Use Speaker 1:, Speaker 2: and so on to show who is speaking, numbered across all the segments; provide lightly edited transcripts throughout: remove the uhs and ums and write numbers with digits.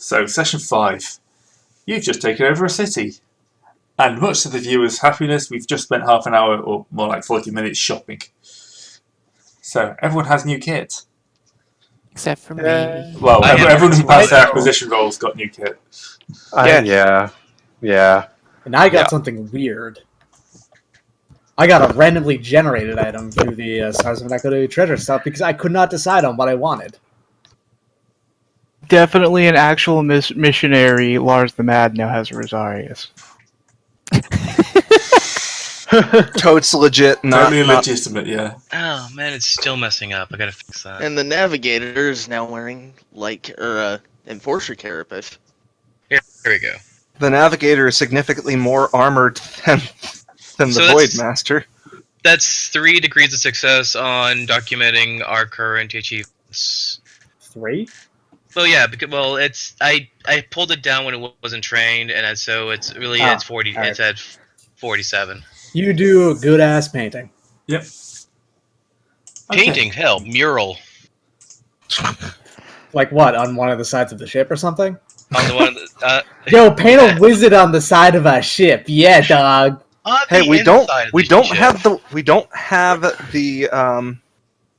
Speaker 1: So, session 5. You've just taken over a city. And much to the viewer's happiness, we've just spent half an hour, or more like 40 minutes, shopping. So, everyone has new kit.
Speaker 2: Except for me.
Speaker 1: Well,
Speaker 3: I have
Speaker 1: everyone who
Speaker 3: no
Speaker 1: passed their
Speaker 3: idea.
Speaker 1: acquisition rolls got new kit.
Speaker 4: Yeah.
Speaker 5: And I got
Speaker 4: Yeah.
Speaker 5: something weird. I got a randomly generated item through the Stars of Equity treasure stuff because I could not decide on what I wanted.
Speaker 6: Definitely an actual missionary. Lars the Mad now has Rosarius.
Speaker 4: Totes legit, not
Speaker 1: Totally legitimate, yeah.
Speaker 3: Oh man, it's still messing up. I gotta fix that.
Speaker 7: And the Navigator is now wearing Enforcer Carapace.
Speaker 3: Here we go.
Speaker 4: the Navigator is significantly more armored than the
Speaker 3: So
Speaker 4: Void
Speaker 3: that's-
Speaker 4: Master.
Speaker 3: That's 3 degrees of success on documenting our current achievements.
Speaker 5: 3?
Speaker 3: Well, yeah, because it's I pulled it down when it wasn't trained, and so it's really
Speaker 5: Ah,
Speaker 3: it's 40.
Speaker 5: alright.
Speaker 3: It's at 47.
Speaker 5: You do a good ass painting.
Speaker 1: Yep. Okay.
Speaker 3: Painting, hell, mural
Speaker 5: Like what, on one of the sides of the ship or something?
Speaker 3: on the one.
Speaker 5: Yo, paint a wizard on the side of a ship. Yeah, dog.
Speaker 3: On
Speaker 4: Hey,
Speaker 3: the
Speaker 4: we don't
Speaker 3: inside of
Speaker 4: we
Speaker 3: the
Speaker 4: don't
Speaker 3: ship.
Speaker 4: have the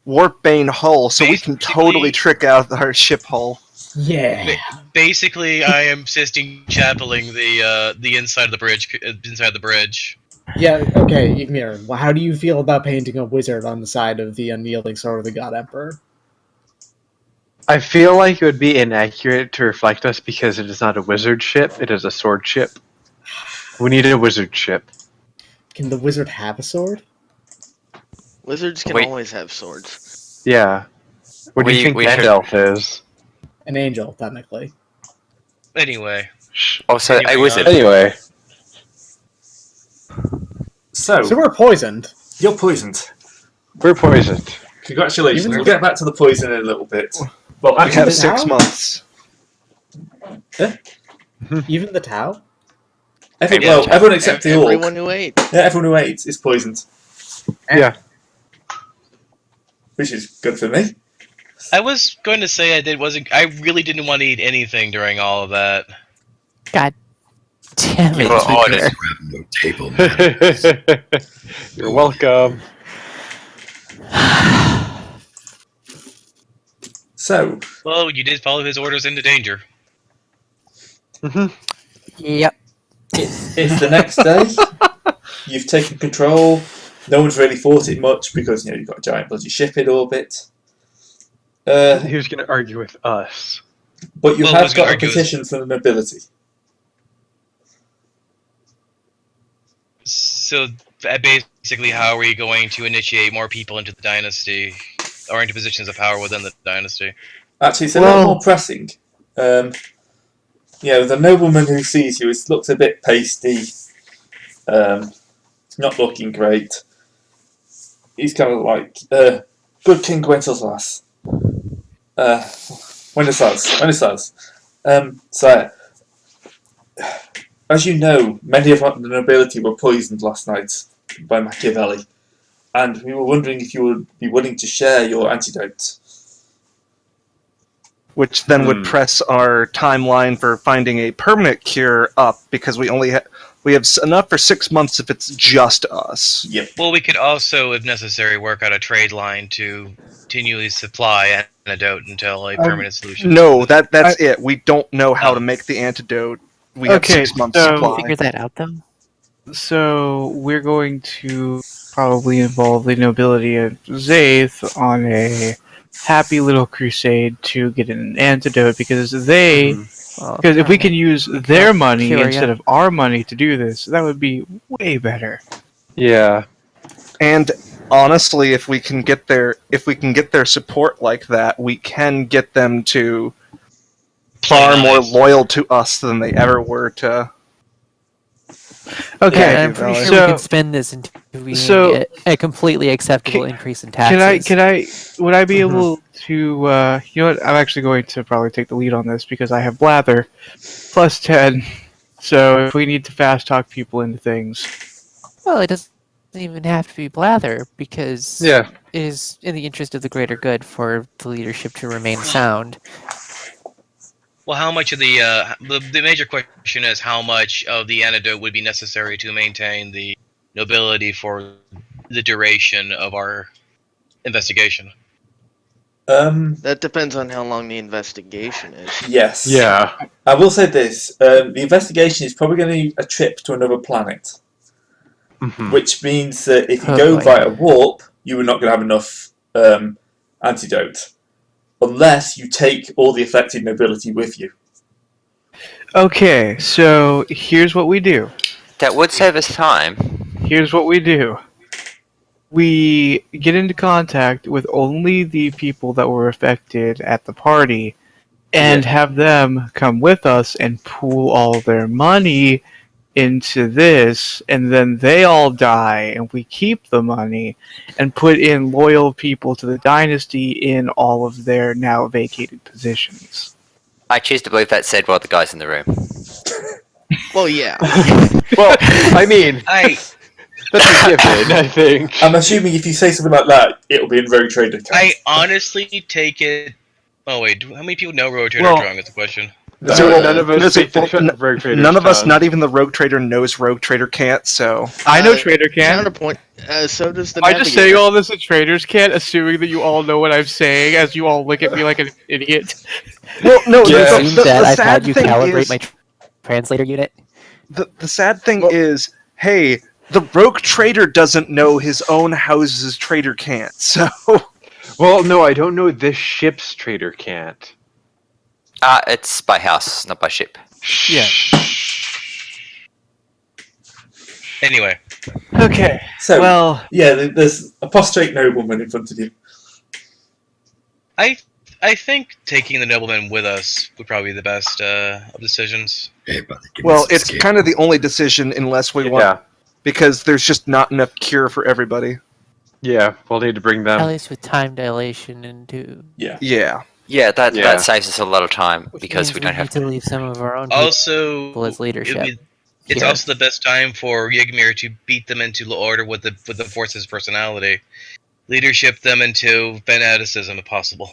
Speaker 4: Warpbane hull, so we can
Speaker 3: Basically-
Speaker 4: totally trick out our ship hull.
Speaker 5: Yeah.
Speaker 3: Basically, I am Sistine Chapeling the inside of the bridge. Inside the bridge.
Speaker 5: Yeah, okay, Ymir, how do you feel about painting a wizard on the side of the unyielding sword of the God Emperor?
Speaker 8: I feel like it would be inaccurate to reflect us because it is not a wizard ship, it is a sword ship. We need a wizard ship.
Speaker 5: Can the wizard have a sword?
Speaker 7: Wizards can
Speaker 9: Wait.
Speaker 7: always have swords.
Speaker 8: Yeah. What do you think
Speaker 9: We should-
Speaker 8: Gandalf is?
Speaker 5: An angel, technically.
Speaker 3: Anyway,
Speaker 9: Oh, so I was it.
Speaker 8: Anyway,
Speaker 1: So,
Speaker 5: So we're poisoned.
Speaker 1: you're poisoned.
Speaker 8: we're poisoned.
Speaker 1: Congratulations.
Speaker 5: Even-
Speaker 1: We'll get back to the poison in a little bit. Well,
Speaker 4: We
Speaker 1: actually,
Speaker 4: have
Speaker 5: the
Speaker 4: 6
Speaker 5: Tau?
Speaker 4: months.
Speaker 5: Even the Tau?
Speaker 1: everyone except the orc.
Speaker 7: Everyone who ate.
Speaker 1: Yeah, everyone who ate is poisoned.
Speaker 8: Yeah.
Speaker 1: Which is good for me.
Speaker 3: I was going to say I really didn't want to eat anything during all of that.
Speaker 2: God damn
Speaker 9: You were
Speaker 2: it.
Speaker 9: ordered.
Speaker 10: No table manners.
Speaker 8: You're welcome.
Speaker 1: So,
Speaker 3: Well, you did follow his orders into danger.
Speaker 2: Yep.
Speaker 1: it's the next day. You've taken control. No one's really fought it much because you've got a giant bloody ship in orbit.
Speaker 8: He was going to argue with us.
Speaker 1: But you
Speaker 3: Well,
Speaker 1: have
Speaker 3: who's gonna
Speaker 1: got a
Speaker 3: argue with-
Speaker 1: petition from the nobility.
Speaker 3: So basically, how are we going to initiate more people into the dynasty, or into positions of power within the dynasty?
Speaker 1: Actually, it's a
Speaker 6: Well-
Speaker 1: little more pressing. The nobleman who sees you looks a bit pasty. It's not looking great. He's kind of like, good King Gwendolas. Wendolas. So, as you know, many of the nobility were poisoned last night by Machiavelli, and we were wondering if you would be willing to share your antidote.
Speaker 4: Which then would press our timeline for finding a permanent cure up because we have enough for 6 months if it's just us.
Speaker 1: Yep.
Speaker 3: Well, we could also, if necessary, work out a trade line to continually supply antidote until a permanent solution.
Speaker 4: No, that's it. We don't know how to make the antidote. We have
Speaker 6: Okay,
Speaker 4: 6 months
Speaker 6: so-
Speaker 4: supply.
Speaker 2: Figure that out, though.
Speaker 6: So we're going to probably involve the nobility of Zaith on a happy little crusade to get an antidote because because if we can use their money
Speaker 2: Cure, yeah.
Speaker 6: instead of our money to do this, that would be way better.
Speaker 8: Yeah.
Speaker 4: And honestly, if we can get their support like that, we can get them to far more loyal to us than they ever were to.
Speaker 6: Okay,
Speaker 2: Yeah, I'm pretty sure
Speaker 6: so-
Speaker 2: we could spend this into
Speaker 6: so-
Speaker 2: being a completely acceptable increase in taxes.
Speaker 6: would I be able to, you know what, I'm actually going to probably take the lead on this because I have Blather, plus 10, so if we need to fast talk people into things.
Speaker 2: Well, it doesn't even have to be Blather because
Speaker 8: Yeah.
Speaker 2: it is in the interest of the greater good for the leadership to remain sound.
Speaker 3: Well, how much of the major question is how much of the antidote would be necessary to maintain the nobility for the duration of our investigation?
Speaker 7: That depends on how long the investigation is.
Speaker 1: Yes.
Speaker 8: Yeah.
Speaker 1: I will say this: the investigation is probably going to be a trip to another planet,
Speaker 8: Mhm.
Speaker 1: which means that if you
Speaker 2: Oh,
Speaker 1: go
Speaker 2: boy.
Speaker 1: via warp, you are not going to have enough antidote, unless you take all the affected nobility with you.
Speaker 6: Okay, so here's what we do.
Speaker 9: That would save us time.
Speaker 6: Here's what we do. We get into contact with only the people that were affected at the party and have them come with us and pool all their money into this, and then they all die and we keep the money and put in loyal people to the dynasty in all of their now vacated positions.
Speaker 9: I choose to believe that said while the guy's in the room.
Speaker 7: Well, yeah.
Speaker 8: Well, I mean,
Speaker 3: I
Speaker 8: that's a given, I think.
Speaker 1: I'm assuming if you say something like that, it'll be in Rogue Trader account.
Speaker 3: I honestly take it. Oh wait, how many people know Road Trader
Speaker 6: Well-
Speaker 3: Drunk? Is the question.
Speaker 4: So,
Speaker 8: none of us
Speaker 4: no, so-
Speaker 8: speak the Rogue Trader's
Speaker 4: none of us,
Speaker 8: tongue.
Speaker 4: not even the Rogue Trader, knows Rogue Trader can't. So
Speaker 6: I know
Speaker 7: Uh,
Speaker 6: Trader can.
Speaker 7: Counterpoint. So does the
Speaker 6: I just
Speaker 7: Navigator.
Speaker 6: saying all this at Traders can't, assuming that you all know what I'm saying as you all look at me like an idiot.
Speaker 4: well, no.
Speaker 8: Yeah.
Speaker 4: The,
Speaker 2: Seems
Speaker 4: the,
Speaker 2: that
Speaker 4: the
Speaker 2: I've
Speaker 4: sad
Speaker 2: had you
Speaker 4: thing
Speaker 2: calibrate
Speaker 4: is,
Speaker 2: my translator unit.
Speaker 4: the sad thing is, hey, the Rogue Trader doesn't know his own house's trader can't. So
Speaker 8: Well, no, I don't know this ship's trader can't.
Speaker 9: It's by house, not by ship.
Speaker 6: Yeah.
Speaker 3: Anyway,
Speaker 6: Okay.
Speaker 1: So,
Speaker 6: Well,
Speaker 1: yeah, there's a prostrate nobleman in front of you.
Speaker 3: I think taking the nobleman with us would probably be the best of decisions.
Speaker 10: Hey, buddy, give me
Speaker 4: well,
Speaker 10: some
Speaker 4: it's
Speaker 10: skin.
Speaker 4: kind of the only decision unless we want,
Speaker 8: Yeah,
Speaker 4: because there's just not enough cure for everybody.
Speaker 8: yeah, we'll need to bring
Speaker 2: At
Speaker 8: them.
Speaker 2: least with time dilation into.
Speaker 1: Yeah.
Speaker 4: Yeah.
Speaker 9: Yeah, that
Speaker 8: Yeah.
Speaker 9: saves us a lot of time
Speaker 2: Which
Speaker 9: because
Speaker 2: means
Speaker 9: we don't have
Speaker 2: need to leave some of our own people
Speaker 3: Also,
Speaker 2: as leadership.
Speaker 3: it's
Speaker 2: here.
Speaker 3: also the best time for Yigmir to beat them into order with the force's personality, leadership them into fanaticism if possible.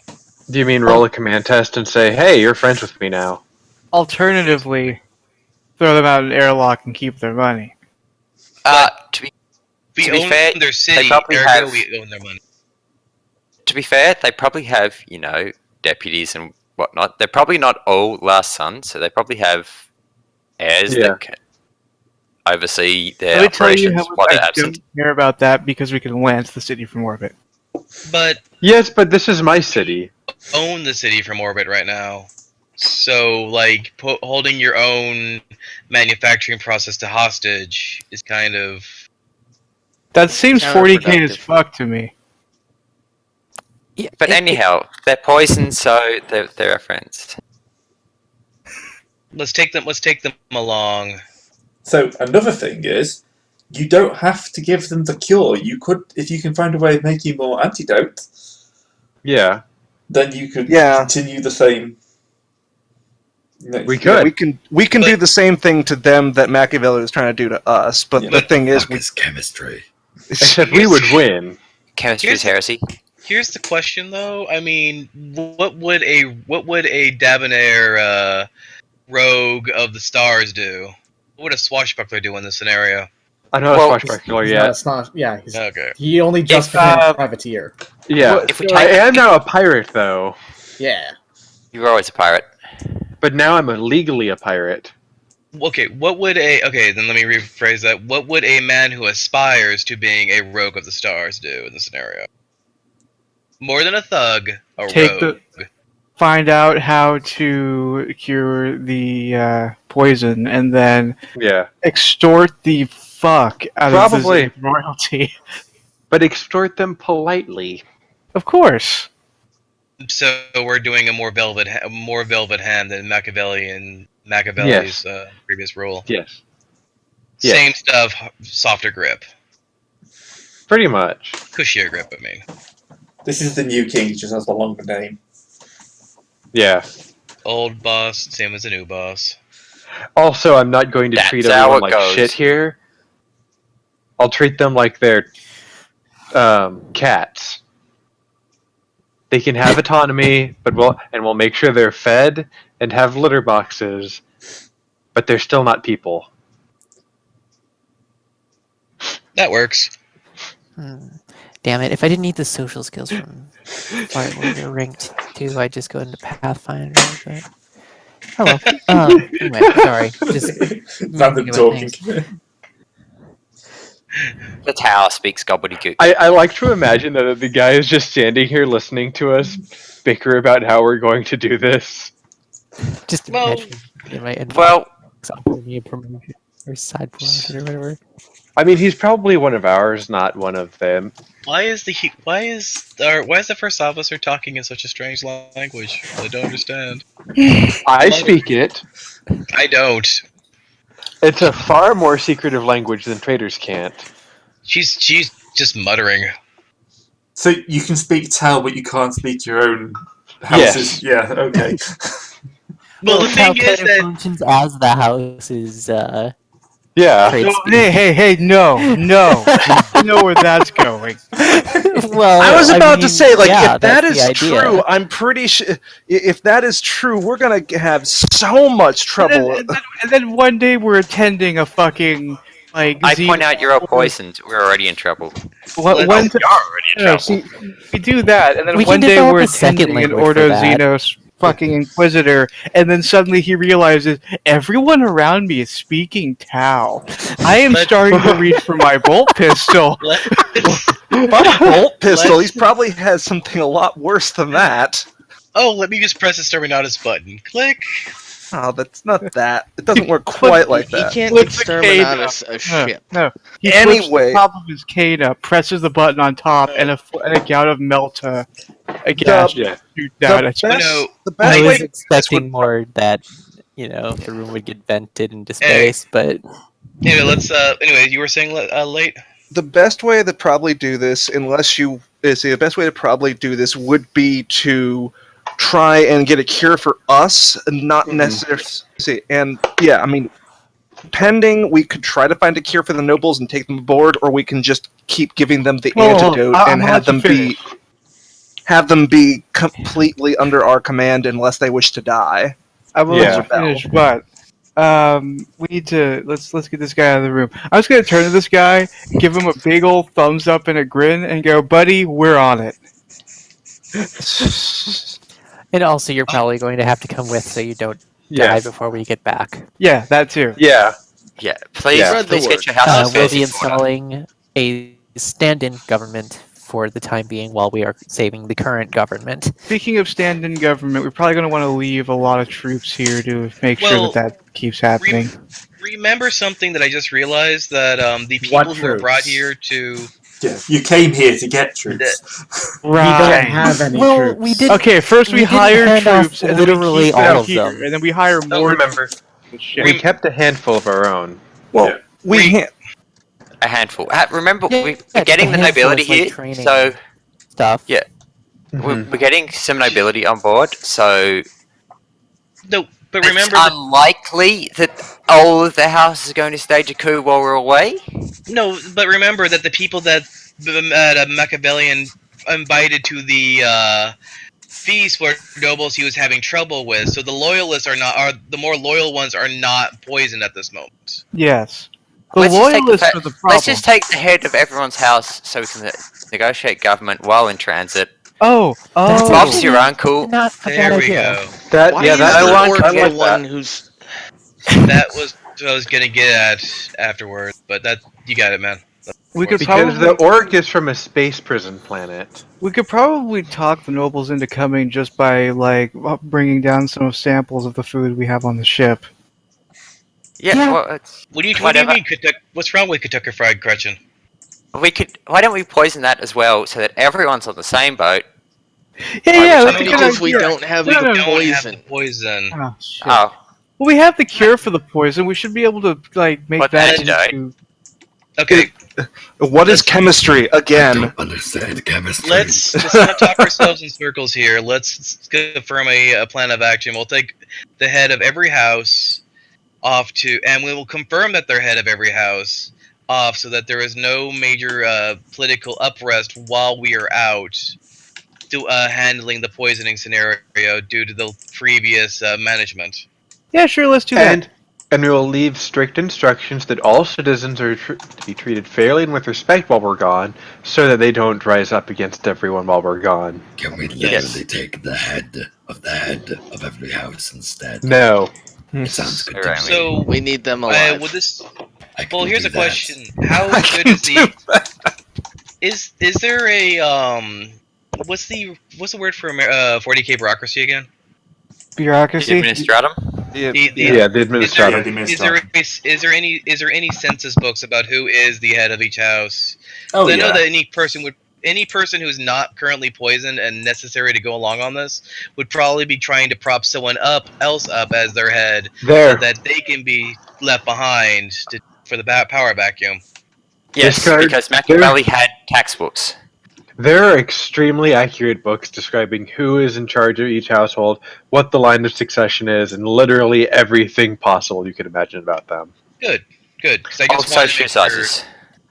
Speaker 8: Do you mean roll a command test and say, hey, you're friends with me now?
Speaker 6: alternatively, throw them out an airlock and keep their money.
Speaker 9: To be
Speaker 3: We
Speaker 9: To be
Speaker 3: own
Speaker 9: fair,
Speaker 3: their city,
Speaker 9: probably
Speaker 3: ergo
Speaker 9: have-
Speaker 3: we own their money.
Speaker 9: to be fair, they probably have, deputies and whatnot. They're probably not all last sons, so they probably have heirs
Speaker 8: Yeah.
Speaker 9: that can oversee their
Speaker 6: Let me tell you
Speaker 9: operations
Speaker 6: how
Speaker 9: while
Speaker 6: much
Speaker 9: they're
Speaker 6: I
Speaker 9: absent.
Speaker 6: don't care about that because we can lance the city from orbit.
Speaker 3: But
Speaker 8: Yes, but this is my city.
Speaker 3: own the city from orbit right now. So, like, holding your own manufacturing process to hostage is kind of.
Speaker 6: That seems 40k as fuck to me.
Speaker 2: Yeah,
Speaker 9: But anyhow, they're poisoned, so they're our friends.
Speaker 3: Let's take them along.
Speaker 1: So another thing is, you don't have to give them the cure. You could, if you can find a way of making more antidote,
Speaker 8: Yeah,
Speaker 1: then you could
Speaker 4: Yeah.
Speaker 1: continue the same.
Speaker 8: we
Speaker 4: Yeah,
Speaker 8: could.
Speaker 4: we can do
Speaker 3: But-
Speaker 4: the same thing to them that Machiavelli was trying to do to us. But
Speaker 1: Yeah.
Speaker 4: the thing is,
Speaker 10: Fuck
Speaker 4: we
Speaker 10: is chemistry.
Speaker 8: Except we would win.
Speaker 9: Chemistry is
Speaker 3: Here's-
Speaker 9: heresy.
Speaker 3: Here's the question, though. I mean, what would a debonair rogue of the stars do? What would a swashbuckler do in this scenario?
Speaker 8: I'm not
Speaker 9: Well,
Speaker 8: a swashbuckler
Speaker 5: He's
Speaker 8: yet.
Speaker 5: not, it's not, yeah,
Speaker 3: Okay.
Speaker 5: he only just
Speaker 6: If,
Speaker 5: became a privateer.
Speaker 8: Yeah,
Speaker 6: Well,
Speaker 9: If we
Speaker 8: I
Speaker 9: take,
Speaker 8: am now a pirate though,
Speaker 5: Yeah.
Speaker 9: you were always a pirate.
Speaker 8: but now I'm legally a pirate.
Speaker 3: Okay, then let me rephrase that. What would a man who aspires to being a rogue of the stars do in this scenario? More than a thug, a
Speaker 6: Take
Speaker 3: rogue.
Speaker 6: Find out how to cure the poison and then
Speaker 8: Yeah,
Speaker 6: extort the fuck out
Speaker 8: Probably.
Speaker 6: of the royalty.
Speaker 8: but extort them politely.
Speaker 6: Of course.
Speaker 3: So we're doing a more velvet hand than Machiavelli's previous rule.
Speaker 8: Yes, Yeah.
Speaker 3: Same stuff, softer grip,
Speaker 8: pretty much.
Speaker 3: cushier grip. I mean,
Speaker 1: This is the new king. He just has the longer name.
Speaker 8: Yeah.
Speaker 3: old boss, same as the new boss.
Speaker 8: Also, I'm not going to
Speaker 9: That's
Speaker 8: treat
Speaker 9: how
Speaker 8: everyone
Speaker 9: it
Speaker 8: like
Speaker 9: goes.
Speaker 8: shit here. I'll treat them like they're cats. They can have autonomy, but we'll make sure they're fed and have litter boxes, but they're still not people.
Speaker 3: That works.
Speaker 2: Damn it! If I didn't need the social skills from Fire Warrior Rank 2, I'd just go into Pathfinder. But... Oh well. Anyway, sorry. Just
Speaker 1: Random talking.
Speaker 9: The tower speaks gobbledygook.
Speaker 8: I like to imagine that the guy is just standing here listening to us bicker about how we're going to do this.
Speaker 2: Just
Speaker 3: Well-
Speaker 2: imagine in my inbox
Speaker 9: Well,
Speaker 2: offering me a promotion or side promotion or whatever.
Speaker 8: I mean, he's probably one of ours, not one of them.
Speaker 3: Why is the first officer talking in such a strange language? I don't understand.
Speaker 8: I speak it.
Speaker 3: I don't.
Speaker 8: It's a far more secretive language than traders can't.
Speaker 3: She's just muttering.
Speaker 1: So you can speak Tal, but you can't speak your own houses.
Speaker 8: Yes.
Speaker 1: Yeah. Okay.
Speaker 3: Well, the thing is that
Speaker 2: functions as the house is
Speaker 8: Yeah.
Speaker 2: trade
Speaker 6: No,
Speaker 2: speak.
Speaker 6: hey, no. You know where that's going.
Speaker 2: Well,
Speaker 4: I was about to
Speaker 2: mean,
Speaker 4: say, like,
Speaker 2: yeah,
Speaker 4: if that
Speaker 2: that's
Speaker 4: is
Speaker 2: the idea.
Speaker 4: true, I'm pretty sure. If that is true, we're gonna have so much trouble.
Speaker 6: And then one day we're attending a fucking like.
Speaker 9: I point out you're all poisoned. We're already in trouble.
Speaker 6: One
Speaker 3: Let's-
Speaker 6: time,
Speaker 9: You're already
Speaker 6: see, we do that, and then
Speaker 2: We
Speaker 6: one
Speaker 2: can
Speaker 6: day
Speaker 2: develop
Speaker 6: we're
Speaker 2: a second
Speaker 6: attending an
Speaker 2: language for
Speaker 6: Ordo
Speaker 2: that.
Speaker 6: Xenos fucking Inquisitor, and then suddenly he realizes everyone around me is speaking Tau. I am
Speaker 3: But-
Speaker 6: starting to reach for my bolt pistol.
Speaker 4: But bolt pistol, he probably has something a lot worse than that.
Speaker 3: let me just press the Exterminatus button. Click.
Speaker 4: Oh, that's not that. It doesn't work quite like
Speaker 7: He
Speaker 4: that.
Speaker 7: can't
Speaker 6: Flip the
Speaker 7: exterminatus a ship.
Speaker 6: No. He flips
Speaker 4: Anyway.
Speaker 6: the top of his cane up, presses the button on top, and a gout of Melta. A gas
Speaker 8: Yeah.
Speaker 6: shoots
Speaker 4: The
Speaker 6: out at you.
Speaker 4: best,
Speaker 3: know,
Speaker 4: the
Speaker 2: I
Speaker 4: best
Speaker 2: was
Speaker 4: way,
Speaker 2: expecting more that the room would get vented into space, but
Speaker 3: Anyway, anyway, you were saying late.
Speaker 4: the best way to probably do this, the best way to probably do this would be to try and get a cure for us, and not necessarily. And yeah, I mean, pending, we could try to find a cure for the nobles and take them aboard, or we can just keep giving them the antidote and have them be completely under our command unless they wish to die.
Speaker 6: I will
Speaker 8: Yeah.
Speaker 6: let you finish, but we need to let's get this guy out of the room. I was gonna turn to this guy, give him a big old thumbs up and a grin, and go, "Buddy, we're on it."
Speaker 2: and also you're probably going to have to come with so you don't die before we get back.
Speaker 6: Yeah, that too.
Speaker 8: Yeah.
Speaker 9: Yeah, please,
Speaker 8: Yeah.
Speaker 7: Spread the
Speaker 9: please get
Speaker 7: word.
Speaker 9: your house
Speaker 2: We'll
Speaker 9: affairs
Speaker 2: be
Speaker 9: in order.
Speaker 2: installing a stand-in government for the time being while we are saving the current government.
Speaker 6: Speaking of stand-in government, we're probably gonna want to leave a lot of troops here to make
Speaker 3: Well,
Speaker 6: sure that keeps happening.
Speaker 3: Remember something that I just realized that the people
Speaker 5: What
Speaker 3: who were brought
Speaker 5: troops?
Speaker 3: here to
Speaker 1: Yeah. You came here to get troops.
Speaker 5: We don't have any
Speaker 2: Well,
Speaker 5: troops.
Speaker 2: we did.
Speaker 6: Okay, first we
Speaker 2: We didn't
Speaker 6: hire
Speaker 2: hand off
Speaker 6: troops, and then we
Speaker 2: literally
Speaker 6: keep them
Speaker 2: all of
Speaker 6: here,
Speaker 2: them.
Speaker 6: and then we hire more.
Speaker 3: remember.
Speaker 6: Shit.
Speaker 8: We kept a handful of our own.
Speaker 4: Well,
Speaker 1: Yeah.
Speaker 4: we can't.
Speaker 9: A handful. Remember,
Speaker 2: Yeah,
Speaker 9: we're getting the
Speaker 2: a handful
Speaker 9: nobility
Speaker 2: is like
Speaker 9: here,
Speaker 2: training.
Speaker 9: so
Speaker 2: Stuff.
Speaker 9: Yeah. we're getting some nobility on board. So
Speaker 3: No, but
Speaker 9: it's
Speaker 3: remember,
Speaker 9: unlikely that all of the house is going to stage a coup while we're away.
Speaker 3: but remember that the people that Machiavellian invited to the feast were nobles he was having trouble with. So the loyalists the more loyal ones are not poisoned at this moment.
Speaker 6: Yes. The
Speaker 9: Let's just take the
Speaker 6: loyalists
Speaker 9: fa-
Speaker 6: are the problem.
Speaker 9: Let's just take the head of everyone's house so we can negotiate government while in transit.
Speaker 6: Oh.
Speaker 9: Bob's your uncle.
Speaker 2: Not a
Speaker 3: There
Speaker 2: bad
Speaker 3: we
Speaker 2: idea.
Speaker 3: go.
Speaker 8: That
Speaker 7: Why
Speaker 8: yeah,
Speaker 7: is
Speaker 8: that
Speaker 7: the
Speaker 8: I
Speaker 7: orc
Speaker 8: like
Speaker 7: the
Speaker 8: that.
Speaker 7: one who's
Speaker 3: That was what I was gonna get at afterwards, but that you got it, man.
Speaker 6: We could
Speaker 8: Because
Speaker 6: probably
Speaker 8: the orc is from a space prison planet.
Speaker 6: we could probably talk the nobles into coming just by bringing down some samples of the food we have on the ship.
Speaker 9: Yeah.
Speaker 2: Yeah.
Speaker 9: Well,
Speaker 3: What do you
Speaker 9: Whatever.
Speaker 3: mean? What's wrong with Kentucky Fried Gretchen?
Speaker 9: we could. Why don't we poison that as well so that everyone's on the same boat?
Speaker 6: Yeah,
Speaker 9: Why
Speaker 6: that's
Speaker 9: would
Speaker 6: a
Speaker 9: you
Speaker 6: good
Speaker 7: because we
Speaker 6: idea.
Speaker 7: don't have
Speaker 6: No,
Speaker 7: the
Speaker 6: no,
Speaker 3: Don't have
Speaker 7: poison.
Speaker 3: the poison.
Speaker 6: Oh, shit.
Speaker 9: Oh,
Speaker 6: Well, we have the cure for the poison. We should be able to make
Speaker 9: What
Speaker 6: that
Speaker 9: antidote?
Speaker 6: into.
Speaker 3: Okay,
Speaker 4: What is chemistry
Speaker 10: I
Speaker 4: again?
Speaker 10: don't understand chemistry.
Speaker 3: let's not talk ourselves in circles here. Let's confirm a plan of action. We'll take the head of every house off and we will confirm that they're head of every house off, so that there is no major political unrest while we are out handling the poisoning scenario due to the previous management.
Speaker 6: Yeah, sure, let's do that.
Speaker 8: And we will leave strict instructions that all citizens are to be treated fairly and with respect while we're gone, so that they don't rise up against everyone while we're gone.
Speaker 10: Can we
Speaker 9: Yes.
Speaker 10: literally take the head of every house instead?
Speaker 8: No.
Speaker 10: It sounds good to
Speaker 9: Right.
Speaker 10: me.
Speaker 3: So,
Speaker 7: We need them alive.
Speaker 3: would this?
Speaker 10: I can
Speaker 3: Well, here's
Speaker 10: do
Speaker 3: a
Speaker 10: that.
Speaker 3: question: how good is the? Is there a What's the word for 40k bureaucracy again?
Speaker 6: Bureaucracy.
Speaker 9: Administratum?
Speaker 8: Yeah, the
Speaker 3: Is
Speaker 1: Yeah,
Speaker 8: administrator.
Speaker 1: the
Speaker 3: Is
Speaker 1: minister.
Speaker 3: there any census books about who is the head of each house?
Speaker 1: Oh,
Speaker 3: 'Cause I know
Speaker 1: yeah.
Speaker 3: that any person who's not currently poisoned and necessary to go along on this would probably be trying to prop someone else up as their head,
Speaker 8: There.
Speaker 3: so that they can be left behind for the power vacuum.
Speaker 9: Yes,
Speaker 8: Discard-
Speaker 9: because Machiavelli had tax books.
Speaker 8: There are extremely accurate books describing who is in charge of each household, what the line of succession is, and literally everything possible you can imagine about them.
Speaker 3: Good. Because I just
Speaker 9: Also
Speaker 3: wanted to
Speaker 9: shoe
Speaker 3: make sure.
Speaker 9: sizes.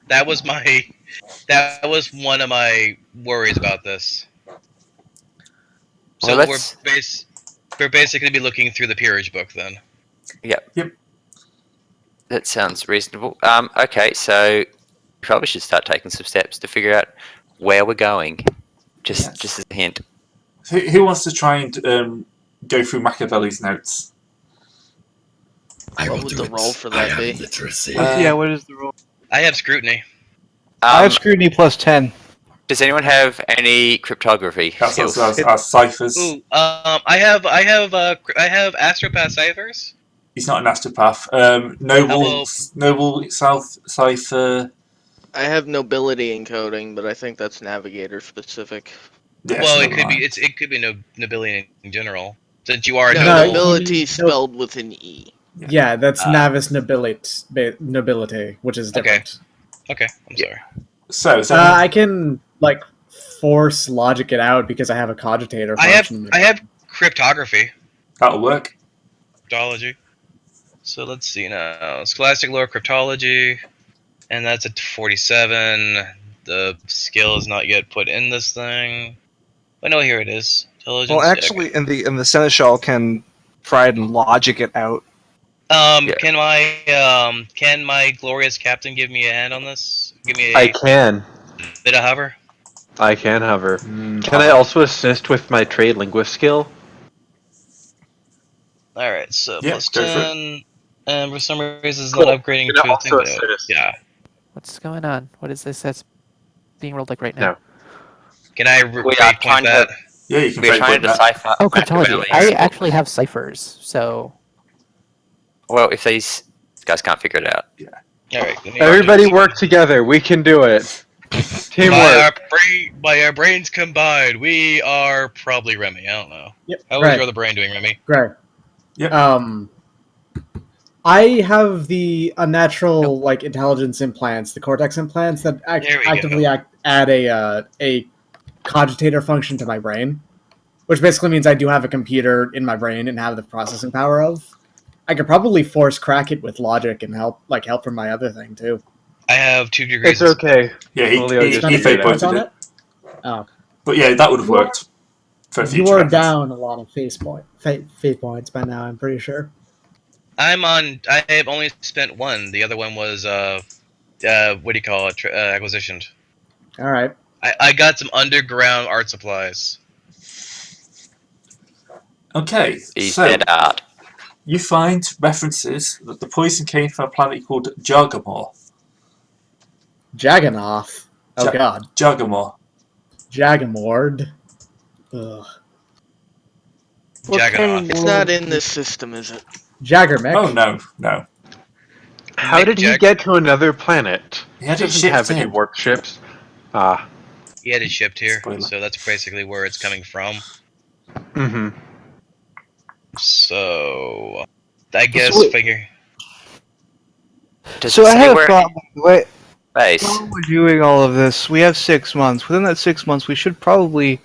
Speaker 3: That was one of my worries about this. So
Speaker 9: Well,
Speaker 3: we're basically be looking through the peerage book then.
Speaker 9: That sounds reasonable. Okay, so we probably should start taking some steps to figure out where we're going. Just as a hint.
Speaker 1: Who wants to try and go through Machiavelli's notes?
Speaker 10: I
Speaker 7: What
Speaker 10: will
Speaker 7: would
Speaker 10: do
Speaker 7: the
Speaker 10: it.
Speaker 7: roll for
Speaker 10: I
Speaker 7: that
Speaker 10: have
Speaker 7: be?
Speaker 10: literacy.
Speaker 6: Yeah, what is the rule?
Speaker 3: I have scrutiny.
Speaker 6: I have scrutiny plus 10.
Speaker 9: Does anyone have any cryptography
Speaker 1: That's
Speaker 9: skills?
Speaker 1: our ciphers.
Speaker 3: Ooh, I have astropath ciphers.
Speaker 1: He's not an astropath. Noble South cipher.
Speaker 7: I have nobility encoding, but I think that's navigator specific.
Speaker 1: Yes,
Speaker 3: Well, it
Speaker 1: never
Speaker 3: could
Speaker 1: mind.
Speaker 3: be it could be nobility in general. Since you are a
Speaker 7: No,
Speaker 5: No,
Speaker 3: noble.
Speaker 7: nobility
Speaker 5: no.
Speaker 7: spelled with an E.
Speaker 5: Yeah, that's Navis nobility, which is
Speaker 3: Okay.
Speaker 5: different.
Speaker 3: Okay, I'm sorry.
Speaker 1: So
Speaker 5: I can force logic it out because I have a cogitator
Speaker 3: I
Speaker 5: function.
Speaker 3: have cryptography.
Speaker 1: that'll work.
Speaker 3: Cryptology. So let's see now. Scholastic lore cryptology, and that's at 47. The skill is not yet put in this thing. Oh no, here it is. Intelligence.
Speaker 4: Well, actually, in the seneschal can try and logic it out.
Speaker 9: Yeah.
Speaker 3: Can my glorious captain give me a hand on this? Give me
Speaker 8: I
Speaker 3: a
Speaker 8: can.
Speaker 3: bit of hover.
Speaker 8: I can hover. Can I also assist with my trade linguist skill?
Speaker 3: All right, so
Speaker 1: Yeah,
Speaker 3: plus
Speaker 1: go for it.
Speaker 3: 10, and for some reason it's
Speaker 8: Cool.
Speaker 3: not upgrading
Speaker 8: Can
Speaker 3: to
Speaker 8: I
Speaker 3: a
Speaker 8: also
Speaker 3: thing. But
Speaker 8: assist?
Speaker 3: yeah.
Speaker 2: What's going on? What is this that's being rolled like right now?
Speaker 8: No.
Speaker 3: Can I
Speaker 9: We are
Speaker 3: point
Speaker 9: trying
Speaker 3: that?
Speaker 9: to
Speaker 1: Yeah, you can
Speaker 9: we're
Speaker 1: fake
Speaker 9: trying
Speaker 1: point
Speaker 9: to
Speaker 1: that.
Speaker 9: decipher
Speaker 2: Oh, cryptology.
Speaker 9: Machiavelli's
Speaker 2: I
Speaker 9: book.
Speaker 2: actually have ciphers, so
Speaker 9: Well, if these guys can't figure it out.
Speaker 3: All right. let me
Speaker 8: Everybody
Speaker 3: do this.
Speaker 8: work together. We can do it. Teamwork.
Speaker 3: By our brains combined, we are probably Remy. I don't know.
Speaker 5: Yep.
Speaker 3: How is
Speaker 5: Right.
Speaker 3: your other brain doing, Remy?
Speaker 5: Greg.
Speaker 1: Yep.
Speaker 5: I have the unnatural intelligence implants, the cortex implants that
Speaker 3: There we
Speaker 5: actively
Speaker 3: go.
Speaker 5: add a cogitator function to my brain, which basically means I do have a computer in my brain and have the processing power of. I could probably force crack it with logic and help from my other thing too.
Speaker 3: I have 2 degrees.
Speaker 8: It's okay.
Speaker 1: Yeah,
Speaker 8: Julio
Speaker 1: he
Speaker 8: just
Speaker 5: None of
Speaker 8: did
Speaker 1: fake
Speaker 5: you
Speaker 8: that.
Speaker 5: points
Speaker 1: pointed
Speaker 5: on
Speaker 1: it.
Speaker 5: it. Oh,
Speaker 1: But yeah, that would have worked for
Speaker 5: you
Speaker 1: future
Speaker 5: are
Speaker 1: reference.
Speaker 5: down a lot of fate points by now. I'm pretty sure.
Speaker 3: I have only spent 1. The other one was what do you call it? Acquisitioned.
Speaker 5: All right.
Speaker 3: I got some underground art supplies.
Speaker 1: Okay,
Speaker 9: He's
Speaker 1: so
Speaker 9: dead art.
Speaker 1: you find references that the poison came from a planet called Jargamore.
Speaker 5: Jagannath. Oh
Speaker 1: Ja-
Speaker 5: God.
Speaker 1: Jargamore.
Speaker 5: Jagamord. Ugh.
Speaker 6: What
Speaker 3: Jagged
Speaker 6: kind
Speaker 3: off.
Speaker 6: of
Speaker 7: It's not in this system, is it?
Speaker 5: Jaggermech.
Speaker 1: Oh no.
Speaker 8: How
Speaker 3: Nick
Speaker 8: did he
Speaker 3: Jack-
Speaker 8: get to another planet?
Speaker 1: He had
Speaker 8: He
Speaker 1: it
Speaker 8: doesn't
Speaker 1: shipped
Speaker 8: have any
Speaker 1: in.
Speaker 8: warp ships. Ah.
Speaker 3: He had it shipped here,
Speaker 1: Spoiler.
Speaker 3: so that's basically where it's coming from.
Speaker 8: Mm-hmm.
Speaker 3: So I guess
Speaker 6: wait.
Speaker 3: figure.
Speaker 9: Does
Speaker 6: So
Speaker 9: it
Speaker 6: I
Speaker 9: say
Speaker 6: had a
Speaker 9: where
Speaker 6: thought. Wait,
Speaker 9: base?
Speaker 6: while we're doing all of this, we have 6 months. Within that 6 months, we should probably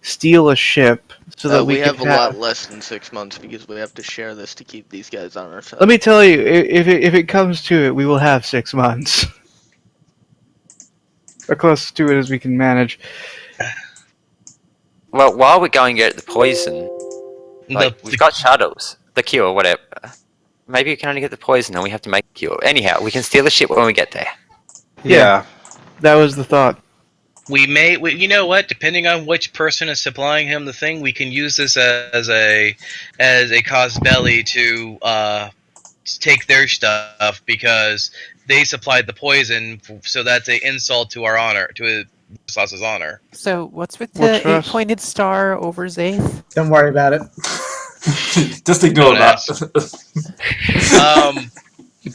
Speaker 6: steal a ship so that
Speaker 7: we
Speaker 6: we
Speaker 7: have
Speaker 6: can
Speaker 7: a lot less than 6 months because we have to share this to keep these guys on our side.
Speaker 6: Let me tell you, if it comes to it, we will have 6 months. Or close to it as we can manage.
Speaker 9: Well, while we're going to get the poison, like,
Speaker 3: The-
Speaker 9: we've got shuttles, the cure, whatever. Maybe we can only get the poison and we have to make the cure. Anyhow, we can steal the ship when we get there.
Speaker 8: Yeah.
Speaker 6: That was the thought.
Speaker 3: you know what? Depending on which person is supplying him the thing, we can use this as a cause belly to take their stuff because they supplied the poison. So that's an insult to our honor, to Sauce's honor.
Speaker 2: So what's with
Speaker 6: Works
Speaker 2: the
Speaker 6: for us.
Speaker 2: 8-pointed star over Zaith?
Speaker 5: Don't worry about it.
Speaker 1: Just ignore
Speaker 3: Don't
Speaker 1: that.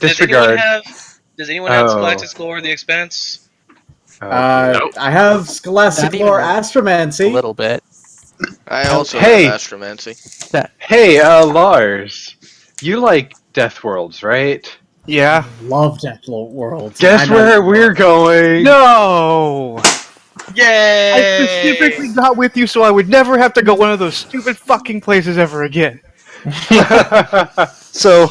Speaker 8: Disregard.
Speaker 3: Does anyone have
Speaker 8: Oh.
Speaker 3: Scholastic Lore or the Expanse?
Speaker 5: I have Scholastic
Speaker 2: Not even
Speaker 5: Lore
Speaker 2: a
Speaker 5: Astromancy.
Speaker 2: A little bit.
Speaker 7: I also
Speaker 8: Hey!
Speaker 7: have Astromancy.
Speaker 8: Hey, Lars. You like Death Worlds, right?
Speaker 6: Yeah.
Speaker 5: Love Death Worlds.
Speaker 8: Guess
Speaker 5: I know
Speaker 8: where
Speaker 5: you
Speaker 8: we're
Speaker 5: love-
Speaker 8: going?
Speaker 6: No!
Speaker 3: Yay!
Speaker 6: I specifically got with you so I would never have to go one of those stupid fucking places ever again.
Speaker 4: So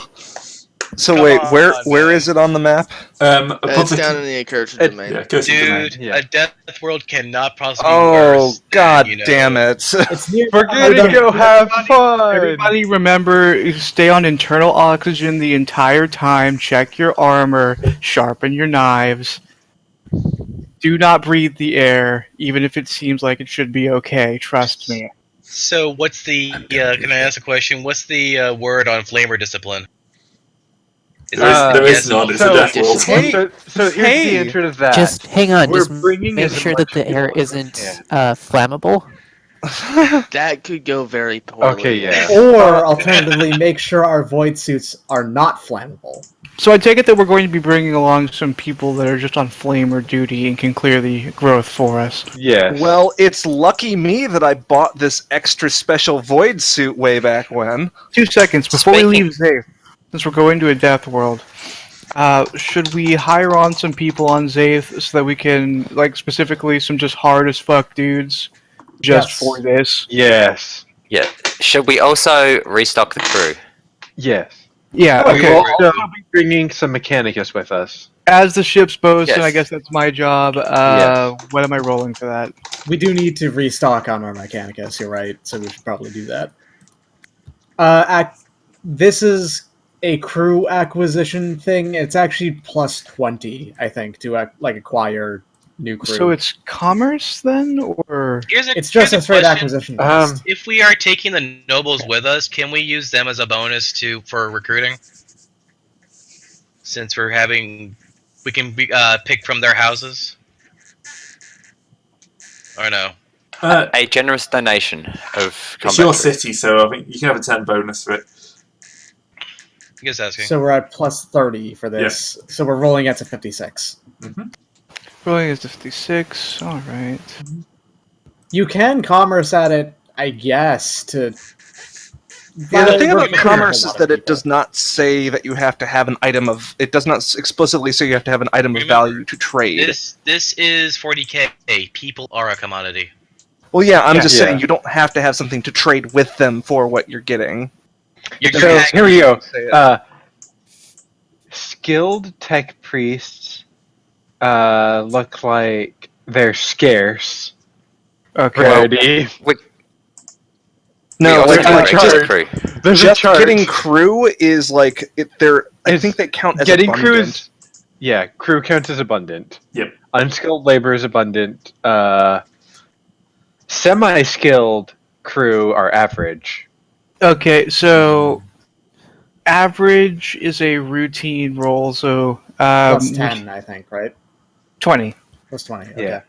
Speaker 3: Come
Speaker 4: wait,
Speaker 3: on,
Speaker 4: where
Speaker 3: man.
Speaker 4: is it on the map?
Speaker 1: Above
Speaker 7: It's
Speaker 1: the-
Speaker 7: down in the Accursed
Speaker 8: It-
Speaker 7: Domain.
Speaker 1: yeah, Cursed Domain.
Speaker 3: Dude,
Speaker 8: Yeah.
Speaker 3: a Death World cannot possibly be
Speaker 4: Oh
Speaker 3: worse.
Speaker 4: god
Speaker 3: you know.
Speaker 4: damn it.
Speaker 5: It's near.
Speaker 8: We're gonna go have fun.
Speaker 6: Everybody remember, stay on internal oxygen the entire time, check your armor, sharpen your knives. Do not breathe the air, even if it seems like it should be okay, trust me.
Speaker 3: So, what's the? Can I ask a question? What's the word on flamer discipline? Is
Speaker 1: There
Speaker 3: it-
Speaker 1: is
Speaker 3: yes,
Speaker 1: none. It's
Speaker 8: so-
Speaker 1: a Death World.
Speaker 4: Hey,
Speaker 8: So here's
Speaker 6: Hey!
Speaker 8: the answer to that.
Speaker 2: Just hang on.
Speaker 8: We're
Speaker 2: Just
Speaker 8: bringing
Speaker 2: make
Speaker 8: as
Speaker 2: sure
Speaker 8: much
Speaker 2: that the air
Speaker 8: people-
Speaker 2: isn't flammable.
Speaker 7: That could go very poorly.
Speaker 8: Okay, yeah.
Speaker 5: Or alternatively, make sure our void suits are not flammable.
Speaker 6: So I take it that we're going to be bringing along some people that are just on flamer duty and can clear the growth for us.
Speaker 8: Yes.
Speaker 4: Well, it's lucky me that I bought this extra special void suit way back when.
Speaker 6: 2 seconds before
Speaker 9: Speaking-
Speaker 6: we leave Zaith, since we're going to a death world. Should we hire on some people on Zaith so that we can, like, specifically some just hard as fuck dudes just
Speaker 5: Yes.
Speaker 6: for this?
Speaker 8: Yes.
Speaker 9: Yeah. Should we also restock the crew?
Speaker 8: Yes.
Speaker 6: Yeah,
Speaker 8: We'll
Speaker 6: okay.
Speaker 8: also
Speaker 6: So,
Speaker 8: be bringing some Mechanicus with us.
Speaker 6: as the ship's bosun,
Speaker 9: Yes.
Speaker 6: I guess that's my job.
Speaker 8: Yes.
Speaker 6: What am I rolling for that?
Speaker 5: We do need to restock on our Mechanicus, you're right, so we should probably do that. This is a crew acquisition thing. It's actually plus 20, I think, to acquire new crew.
Speaker 6: So it's commerce then, or
Speaker 5: It's just a straight
Speaker 3: question.
Speaker 5: acquisition
Speaker 8: Um,
Speaker 5: cost.
Speaker 3: If we are taking the nobles with us, can we use them as a bonus for recruiting? Since we can pick from their houses. Or no?
Speaker 9: A generous donation of
Speaker 1: It's
Speaker 9: combat
Speaker 1: your
Speaker 9: crew.
Speaker 1: city, so I think you can have a 10 bonus for it.
Speaker 3: Just asking.
Speaker 5: So we're at plus 30 for this. So we're rolling it to 56.
Speaker 6: rolling is 56? All right.
Speaker 5: You can commerce at it, I guess, to...
Speaker 4: Yeah, the thing about
Speaker 5: recruit a
Speaker 4: commerce
Speaker 5: lot
Speaker 4: is
Speaker 5: of
Speaker 4: that it
Speaker 5: people.
Speaker 4: does not say that you have to have an item of. It does not explicitly say you have to have an item of
Speaker 3: Remember,
Speaker 4: value to trade.
Speaker 3: This is 40k. People are a commodity.
Speaker 4: Well, yeah, I'm
Speaker 6: Yeah.
Speaker 4: just
Speaker 8: Yeah.
Speaker 4: saying you don't have to have something to trade with them for what you're getting.
Speaker 3: You're
Speaker 8: So
Speaker 3: gonna
Speaker 8: here we go.
Speaker 4: Say it.
Speaker 8: Skilled tech priests look like they're scarce.
Speaker 6: Okay.
Speaker 8: Rarity.
Speaker 4: No,
Speaker 9: we also
Speaker 4: like,
Speaker 9: have a
Speaker 4: like
Speaker 8: charge.
Speaker 9: regular crew.
Speaker 8: There's
Speaker 4: just
Speaker 8: a chart.
Speaker 4: getting crew is like they're. I
Speaker 8: It's
Speaker 4: think they count as
Speaker 8: Getting
Speaker 4: abundant.
Speaker 8: crew is yeah. Crew count is abundant.
Speaker 1: Yep.
Speaker 8: Unskilled labor is abundant. Semi-skilled crew are average.
Speaker 6: Okay, so average is a routine roll, so
Speaker 5: Plus 10, I think, right?
Speaker 6: 20.
Speaker 5: Plus 20, okay.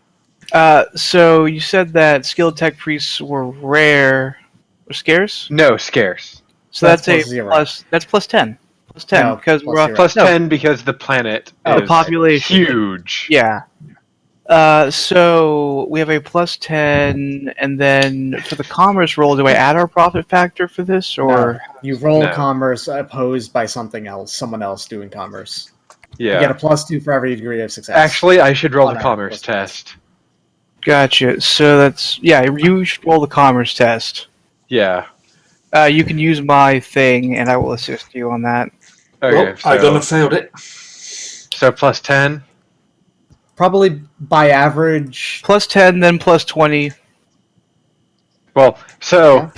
Speaker 8: Yeah.
Speaker 6: So you said that skilled tech priests were rare or scarce?
Speaker 8: No, scarce.
Speaker 6: So
Speaker 5: That's
Speaker 6: that's,
Speaker 5: plus
Speaker 6: a
Speaker 5: zero.
Speaker 6: plus. That's plus 10. Plus 10
Speaker 5: No,
Speaker 6: because
Speaker 5: plus
Speaker 6: we're
Speaker 5: zero.
Speaker 8: Plus
Speaker 6: No.
Speaker 8: 10 because the planet
Speaker 6: Oh,
Speaker 8: is
Speaker 6: population.
Speaker 8: huge.
Speaker 6: Yeah. So we have a plus 10, and then for the commerce roll, do I add our profit factor for this, or
Speaker 5: No. You roll
Speaker 8: No.
Speaker 5: commerce opposed by something else, someone else doing commerce. You
Speaker 8: Yeah.
Speaker 5: get a plus 2 for every degree of success.
Speaker 8: Actually, I should roll
Speaker 5: Oh,
Speaker 8: the
Speaker 5: no,
Speaker 8: commerce
Speaker 5: plus
Speaker 8: test.
Speaker 6: gotcha? So that's you should roll the commerce test.
Speaker 8: Yeah.
Speaker 6: You can use my thing, and I will assist you on that.
Speaker 8: Okay.
Speaker 1: Well, I gonna failed it.
Speaker 8: So plus 10.
Speaker 5: Probably by average.
Speaker 6: Plus 10, then plus 20.
Speaker 8: Well, so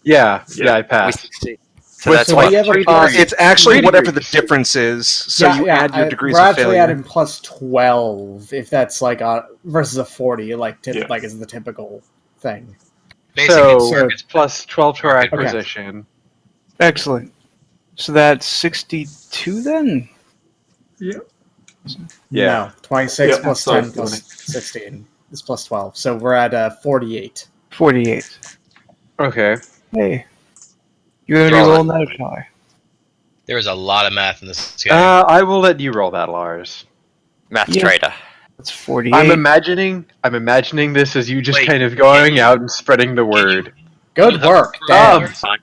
Speaker 8: yeah, I
Speaker 9: We
Speaker 8: passed.
Speaker 9: succeed. So
Speaker 8: With
Speaker 9: that's
Speaker 8: what?
Speaker 9: what.
Speaker 5: ever
Speaker 8: Three
Speaker 5: pass-
Speaker 8: degrees.
Speaker 4: It's actually
Speaker 8: 3
Speaker 4: whatever the
Speaker 8: degrees.
Speaker 4: difference is. So you add your degrees
Speaker 5: we're
Speaker 4: of
Speaker 5: actually
Speaker 4: failure.
Speaker 5: adding plus 12 if that's like versus a 40, like
Speaker 1: Yeah.
Speaker 5: like is the typical thing.
Speaker 3: Basically,
Speaker 8: So
Speaker 3: circuits.
Speaker 8: plus 12 to our
Speaker 3: Okay.
Speaker 8: acquisition.
Speaker 6: Excellent. So that's 62 then?
Speaker 8: Yeah.
Speaker 5: No, 26
Speaker 1: Yeah,
Speaker 5: plus
Speaker 1: sorry,
Speaker 5: 10 plus 16 is plus 12. So we're at 48.
Speaker 6: 48.
Speaker 8: Okay.
Speaker 6: Hey. You gonna be
Speaker 9: Roll it.
Speaker 6: rolling that or shall I?
Speaker 3: There was a lot of math in this game.
Speaker 8: I will let you roll that, Lars.
Speaker 9: Math
Speaker 6: Yeah.
Speaker 9: trader.
Speaker 6: That's 48.
Speaker 8: I'm imagining this as you just
Speaker 3: Wait,
Speaker 8: kind of going out and spreading the word.
Speaker 5: Good work. Damn.
Speaker 9: Fine.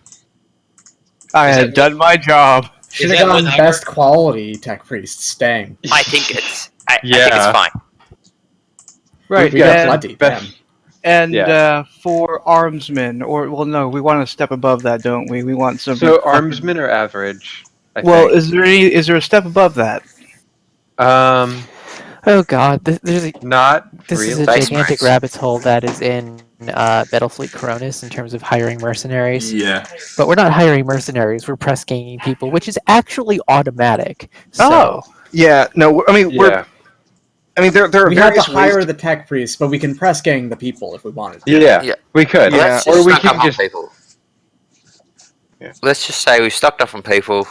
Speaker 6: I
Speaker 3: Is
Speaker 6: had
Speaker 3: it-
Speaker 6: done my job.
Speaker 5: Should
Speaker 3: Is
Speaker 5: have
Speaker 3: that
Speaker 5: gone
Speaker 3: what
Speaker 5: best quality tech priest. Dang.
Speaker 9: I think it's. I think
Speaker 8: Yeah.
Speaker 9: it's fine.
Speaker 6: Right.
Speaker 5: We got
Speaker 8: Yeah.
Speaker 5: plenty.
Speaker 8: Best-
Speaker 5: Damn.
Speaker 6: And
Speaker 8: Yeah.
Speaker 6: for armsmen, or well, no, we want to step above that, don't we? We want some.
Speaker 8: So armsmen are average. I
Speaker 6: Well,
Speaker 8: think.
Speaker 6: is there a step above that?
Speaker 2: Oh god, this is
Speaker 8: Not
Speaker 2: a
Speaker 8: really.
Speaker 9: Base
Speaker 2: gigantic
Speaker 9: price.
Speaker 2: rabbit hole that is in Battlefleet Cronus in terms of hiring mercenaries.
Speaker 1: Yeah.
Speaker 2: But we're not hiring mercenaries; we're press ganging people, which is actually automatic. So,
Speaker 4: Yeah, no, I mean
Speaker 8: Yeah.
Speaker 4: there are
Speaker 5: We have
Speaker 4: various
Speaker 5: to hire
Speaker 4: ways.
Speaker 5: the tech priest, but we can press gang the people if we wanted to.
Speaker 8: Yeah.
Speaker 9: Yeah.
Speaker 8: We could.
Speaker 4: Yeah.
Speaker 9: Let's
Speaker 8: Or
Speaker 9: just
Speaker 8: we
Speaker 9: stock
Speaker 8: can
Speaker 9: up on
Speaker 8: just.
Speaker 9: people.
Speaker 8: Yeah.
Speaker 9: Let's just say we've stocked up on people.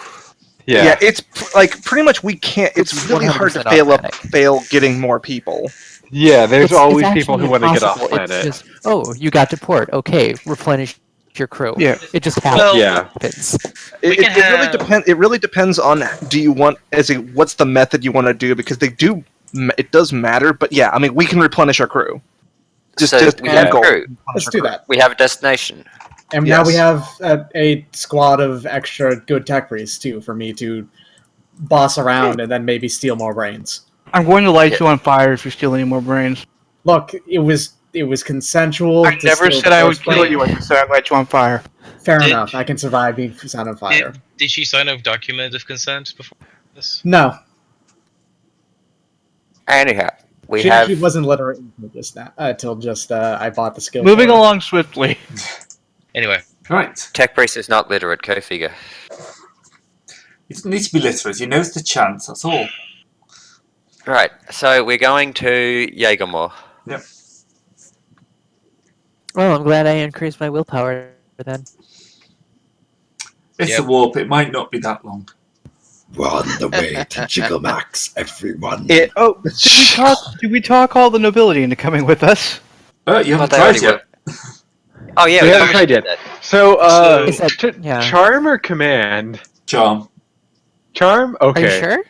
Speaker 4: Yeah, it's like pretty much we can't. It's
Speaker 2: It's
Speaker 4: really hard to
Speaker 2: 100%
Speaker 4: fail
Speaker 2: automatic.
Speaker 4: getting more people.
Speaker 8: Yeah, there's
Speaker 2: it's
Speaker 8: always people who
Speaker 2: actually
Speaker 8: want to get off
Speaker 2: impossible.
Speaker 8: planet.
Speaker 2: It's just, oh, you got to port. Okay, replenish your crew.
Speaker 6: Yeah.
Speaker 2: It just
Speaker 3: Well,
Speaker 2: happens.
Speaker 8: Yeah.
Speaker 3: We can
Speaker 4: Really
Speaker 3: have-
Speaker 4: depends. It really depends on do you want what's the method you want to do because it does matter. But yeah, I mean we can replenish our crew. Just
Speaker 9: we
Speaker 4: end
Speaker 9: have a
Speaker 4: goal.
Speaker 9: crew.
Speaker 5: Let's do that.
Speaker 9: We have a destination.
Speaker 5: And now we
Speaker 4: Yes.
Speaker 5: have a squad of extra good tech priests too for me to boss around and then maybe steal more brains.
Speaker 6: I'm going to light you on fire if you steal any more brains.
Speaker 5: Look, it was consensual.
Speaker 6: I
Speaker 5: to
Speaker 6: never
Speaker 5: steal
Speaker 6: said I would
Speaker 5: first
Speaker 6: kill
Speaker 5: brain.
Speaker 6: you. I just said I'd light you on fire.
Speaker 5: Fair
Speaker 3: Did-
Speaker 5: enough. I can survive being set on fire.
Speaker 3: Did she sign a document of consent before this?
Speaker 5: No,
Speaker 9: Anyhow, we
Speaker 5: she
Speaker 9: have.
Speaker 5: actually wasn't literate until just I bought the skill.
Speaker 6: Moving
Speaker 5: for it.
Speaker 6: along swiftly.
Speaker 3: Anyway,
Speaker 1: Right.
Speaker 9: Tech Priest is not literate, go figure.
Speaker 1: He doesn't need to be literate. He knows the chance. That's all.
Speaker 9: Right, so we're going to Jaegermore.
Speaker 2: Well, I'm glad I increased my willpower then.
Speaker 1: It's
Speaker 3: Yep.
Speaker 1: a warp. It might not be that long.
Speaker 10: We're on the way to Jiggle Max, everyone.
Speaker 6: Oh, did we talk all the nobility into coming with us?
Speaker 1: You haven't
Speaker 9: they
Speaker 1: tried
Speaker 9: already
Speaker 1: yet.
Speaker 9: Oh yeah,
Speaker 8: We
Speaker 9: we
Speaker 8: haven't
Speaker 9: probably
Speaker 8: tried
Speaker 9: should
Speaker 8: yet.
Speaker 9: do that.
Speaker 8: So,
Speaker 2: Is that- yeah.
Speaker 8: charm or command?
Speaker 1: Charm.
Speaker 8: Charm? Okay.
Speaker 2: Are you sure?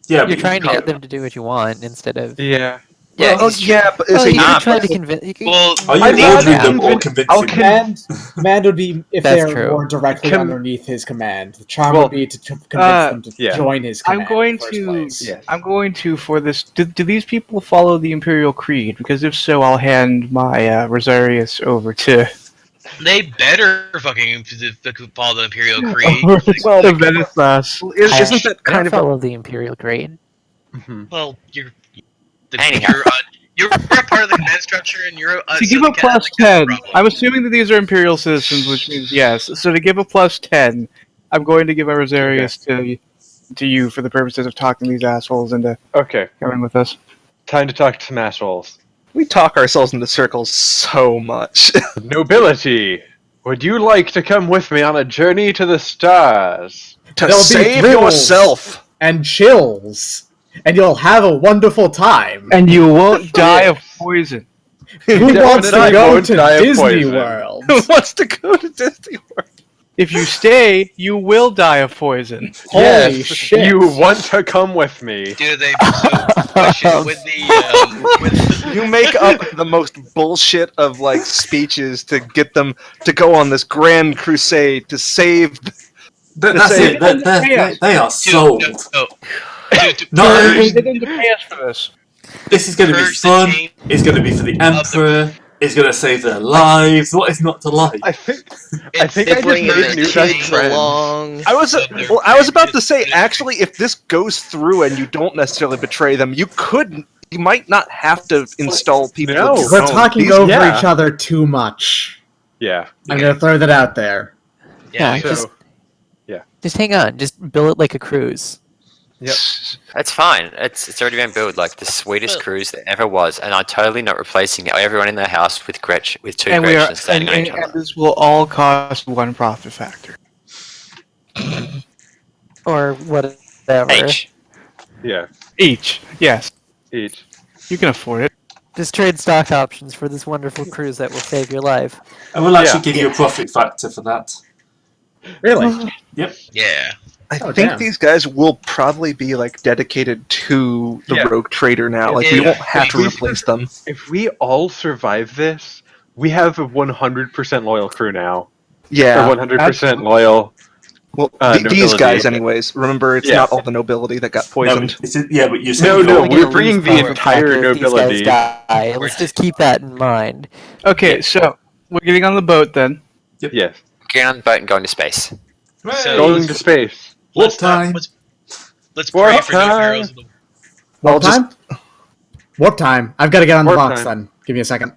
Speaker 1: Yeah,
Speaker 2: You're
Speaker 1: but
Speaker 2: trying to
Speaker 1: you
Speaker 2: get them to do what you want instead of.
Speaker 8: Yeah.
Speaker 9: Yeah,
Speaker 4: Oh
Speaker 9: he's-
Speaker 4: yeah, but
Speaker 2: Well, you
Speaker 4: see,
Speaker 2: can try to convince. You can,
Speaker 3: well,
Speaker 1: Are you
Speaker 8: I'd
Speaker 1: ordering
Speaker 8: rather
Speaker 1: them or
Speaker 8: I'll
Speaker 1: convincing them?
Speaker 5: Command would be if
Speaker 2: That's
Speaker 5: they're
Speaker 2: true.
Speaker 5: more directly
Speaker 8: Com-
Speaker 5: underneath his command. The charm
Speaker 8: Well,
Speaker 5: would be to convince them to
Speaker 8: yeah.
Speaker 5: join his command.
Speaker 6: I'm going
Speaker 5: in the first
Speaker 6: to.
Speaker 5: place.
Speaker 8: Yes.
Speaker 6: I'm going to for this. Do these people follow the Imperial Creed? Because if so, I'll hand my Rosarius over to
Speaker 3: they better fucking follow the Imperial Creed.
Speaker 4: Well,
Speaker 6: the Venice class.
Speaker 4: isn't that
Speaker 2: I
Speaker 4: kind
Speaker 2: don't
Speaker 4: of
Speaker 2: follow the Imperial grade.
Speaker 8: Mhm.
Speaker 3: Well, you're
Speaker 9: Anyhow.
Speaker 3: you're part of the command structure, and you're
Speaker 6: To give a plus 10, I'm assuming that these are Imperial citizens, which means yes. So to give a plus 10, I'm going to give my Rosarius to you for the purposes of talking these assholes into
Speaker 8: Okay.
Speaker 6: coming with us.
Speaker 8: Time to talk to some assholes.
Speaker 4: we talk ourselves into circles so much.
Speaker 8: Nobility, would you like to come with me on a journey to the stars?
Speaker 4: To
Speaker 5: There'll be
Speaker 4: save
Speaker 5: thrills.
Speaker 4: yourself.
Speaker 5: And chills, and you'll have a wonderful time.
Speaker 6: And you won't die of poison.
Speaker 5: Who
Speaker 8: Yeah,
Speaker 5: wants
Speaker 8: but I
Speaker 5: to go
Speaker 8: won't
Speaker 5: to
Speaker 8: die of
Speaker 5: Disney
Speaker 8: poison.
Speaker 5: World?
Speaker 4: Who wants to go to Disney World?
Speaker 6: If you stay, you will die of poison.
Speaker 5: Holy
Speaker 8: Yes,
Speaker 5: shit!
Speaker 8: you want to come with me.
Speaker 3: Do they question with the with
Speaker 4: You make up the most bullshit of like speeches to get them to go on this grand crusade to save.
Speaker 1: That's
Speaker 4: say-
Speaker 1: it. They are sold.
Speaker 3: no.
Speaker 1: No,
Speaker 6: They didn't pay us for this.
Speaker 1: this is going to be
Speaker 3: First, the
Speaker 1: fun.
Speaker 3: change
Speaker 1: It's going to be for the Emperor. It's going to save their lives. What is not to like?
Speaker 8: I think
Speaker 3: It's
Speaker 8: I just
Speaker 7: Bringing
Speaker 8: made
Speaker 7: their
Speaker 8: new best
Speaker 7: kids
Speaker 8: friends.
Speaker 7: along.
Speaker 4: I was about to say actually, if this goes through and you don't necessarily betray them, you could you might not have to install people.
Speaker 8: No.
Speaker 4: of your
Speaker 5: We're
Speaker 4: own.
Speaker 5: talking
Speaker 4: These-
Speaker 5: over
Speaker 8: yeah.
Speaker 5: each other too much.
Speaker 8: Yeah.
Speaker 5: I'm gonna throw that out there.
Speaker 2: Yeah,
Speaker 8: So,
Speaker 2: just hang on. Just build it like a cruise.
Speaker 9: That's fine. It's already been built like the sweetest
Speaker 3: Well-
Speaker 9: cruise that ever was, and I'm totally not replacing everyone in their house with Gretchen with two
Speaker 6: And we are,
Speaker 9: Gretchens standing on each
Speaker 6: and
Speaker 9: other.
Speaker 6: this will all cost 1 profit factor.
Speaker 2: Or whatever.
Speaker 9: H.
Speaker 8: yeah.
Speaker 6: Each, yes,
Speaker 8: Each.
Speaker 6: you can afford it.
Speaker 2: Just trade stock options for this wonderful cruise that will save your life.
Speaker 1: I will actually give you a profit factor for that.
Speaker 5: Really?
Speaker 3: Yeah.
Speaker 4: I
Speaker 5: Oh,
Speaker 4: think
Speaker 5: damn.
Speaker 4: these guys will probably be like dedicated to the
Speaker 8: Yeah.
Speaker 4: rogue trader now. Like we
Speaker 3: Yeah.
Speaker 4: won't have to
Speaker 8: We-
Speaker 4: replace them.
Speaker 8: If we all survive this, we have a 100% loyal crew now.
Speaker 4: Yeah.
Speaker 8: Or 100% loyal.
Speaker 4: Well,
Speaker 8: these
Speaker 4: these
Speaker 8: nobility.
Speaker 4: guys, anyways. Remember, it's
Speaker 8: Yeah.
Speaker 4: not all the nobility that got
Speaker 1: No,
Speaker 4: poisoned.
Speaker 1: yeah, but you're saying
Speaker 8: No,
Speaker 1: you're-
Speaker 8: no,
Speaker 2: We're
Speaker 8: we're
Speaker 2: gonna
Speaker 8: bringing
Speaker 2: lose
Speaker 8: the
Speaker 2: power
Speaker 8: entire
Speaker 2: factor if these
Speaker 8: nobility.
Speaker 2: guys die. Let's just keep that in mind.
Speaker 6: Okay, so we're getting on the boat then.
Speaker 8: Yes.
Speaker 9: Get on the boat and go into space.
Speaker 3: So
Speaker 8: Going
Speaker 3: let's-
Speaker 8: to space.
Speaker 1: Warp
Speaker 3: Let's not-
Speaker 1: time.
Speaker 3: let's
Speaker 8: Warp
Speaker 3: pray for no
Speaker 8: time.
Speaker 3: heroes of the
Speaker 5: Warp
Speaker 4: just-
Speaker 5: time? Warp time. I've got to get on the
Speaker 8: Warp
Speaker 5: box
Speaker 8: time.
Speaker 5: then. Give me a second.